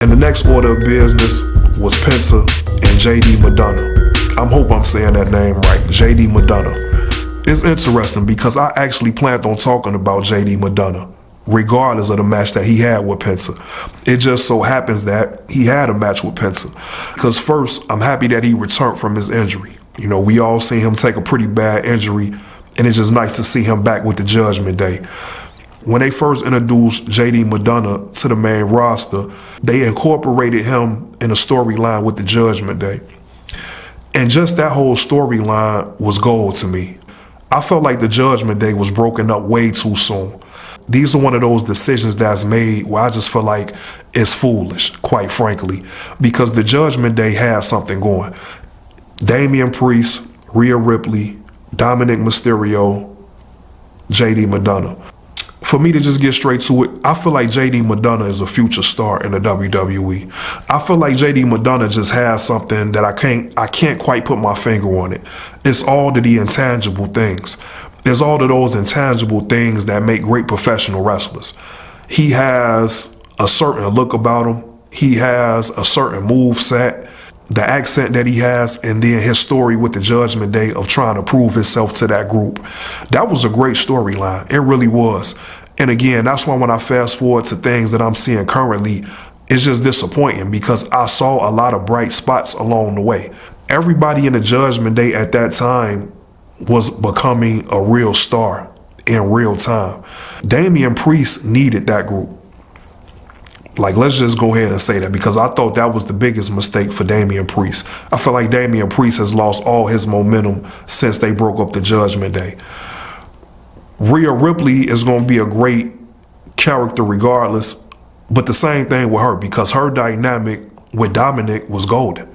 And the next order of business was Penta and JD Madonna. I hope I'm saying that name right, JD Madonna. It's interesting because I actually planned on talking about JD Madonna, regardless of the match that he had with Penta. It just so happens that he had a match with Penta. Because first, I'm happy that he returned from his injury. You know, we all seen him take a pretty bad injury, and it's just nice to see him back with the Judgment Day. When they first introduced JD Madonna to the main roster, they incorporated him in a storyline with the Judgment Day. And just that whole storyline was gold to me. I felt like the Judgment Day was broken up way too soon. These are one of those decisions that's made where I just feel like it's foolish, quite frankly, because the Judgment Day has something going. Damian Priest, Rhea Ripley, Dominic Mysterio, JD Madonna. For me to just get straight to it, I feel like JD Madonna is a future star in the WWE. I feel like JD Madonna just has something that I can't quite put my finger on it. It's all of the intangible things. It's all of those intangible things that make great professional wrestlers. He has a certain look about him. He has a certain move set, the accent that he has, and then his story with the Judgment Day of trying to prove himself to that group. That was a great storyline. It really was. And again, that's why when I fast forward to things that I'm seeing currently, it's just disappointing because I saw a lot of bright spots along the way. Everybody in the Judgment Day at that time was becoming a real star in real time. Damian Priest needed that group. Like, let's just go ahead and say that, because I thought that was the biggest mistake for Damian Priest. I feel like Damian Priest has lost all his momentum since they broke up the Judgment Day. Rhea Ripley is going to be a great character regardless, but the same thing with her, because her dynamic with Dominic was golden.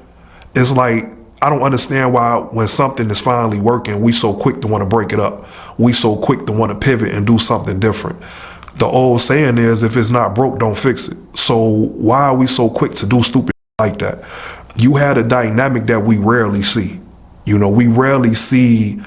It's like, I don't understand why when something is finally working, we so quick to want to break it up. We so quick to want to pivot and do something different. The old saying is, if it's not broke, don't fix it. So why are we so quick to do stupid like that? You had a dynamic that we rarely see. You know, we rarely see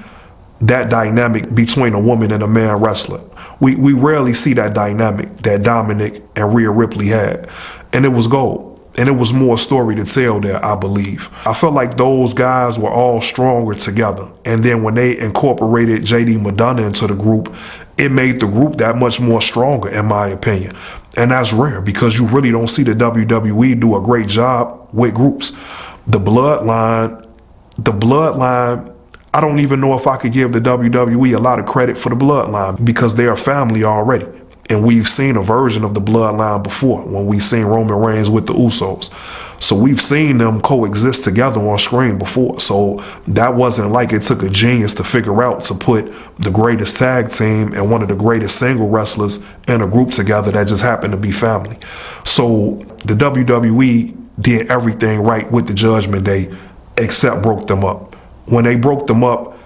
that dynamic between a woman and a man wrestler. We rarely see that dynamic that Dominic and Rhea Ripley had. And it was gold. And it was more story to tell there, I believe. I felt like those guys were all stronger together. And then when they incorporated JD Madonna into the group, it made the group that much more stronger, in my opinion. And that's rare because you really don't see the WWE do a great job with groups. The bloodline, I don't even know if I could give the WWE a lot of credit for the bloodline because they're a family already. And we've seen a version of the bloodline before when we've seen Roman Reigns with the Usos. So we've seen them coexist together on screen before. So that wasn't like it took a genius to figure out to put the greatest tag team and one of the greatest single wrestlers in a group together that just happened to be family. So the WWE did everything right with the Judgment Day except broke them up. When they broke them up,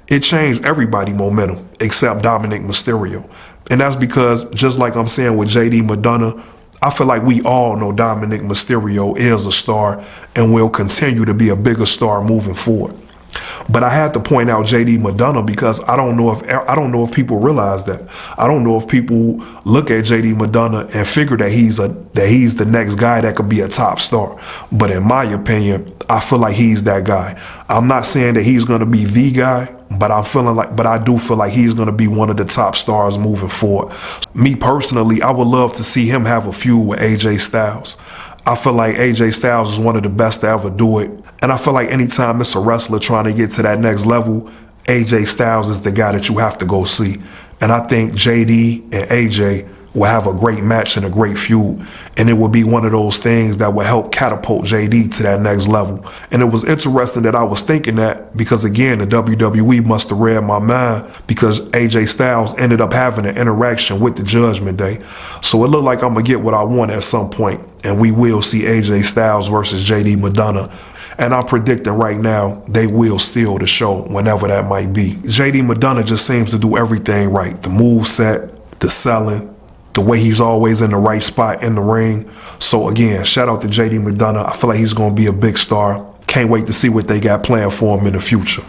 it changed everybody's momentum except Dominic Mysterio. And that's because, just like I'm saying with JD Madonna, I feel like we all know Dominic Mysterio is a star and will continue to be a bigger star moving forward. But I had to point out JD Madonna because I don't know if people realize that. I don't know if people look at JD Madonna and figure that he's the next guy that could be a top star. But in my opinion, I feel like he's that guy. I'm not saying that he's going to be the guy, but I do feel like he's going to be one of the top stars moving forward. Me personally, I would love to see him have a feud with AJ Styles. I feel like AJ Styles is one of the best to ever do it. And I feel like anytime it's a wrestler trying to get to that next level, AJ Styles is the guy that you have to go see. And I think JD and AJ will have a great match and a great feud. And it will be one of those things that will help catapult JD to that next level. And it was interesting that I was thinking that because, again, the WWE must have read my mind because AJ Styles ended up having an interaction with the Judgment Day. So it looked like I'm going to get what I want at some point. And we will see AJ Styles versus JD Madonna. And I'm predicting right now they will steal the show whenever that might be. JD Madonna just seems to do everything right. The moveset, the selling, the way he's always in the right spot in the ring. So again, shout out to JD Madonna. I feel like he's going to be a big star. Can't wait to see what they got planned for him in the future.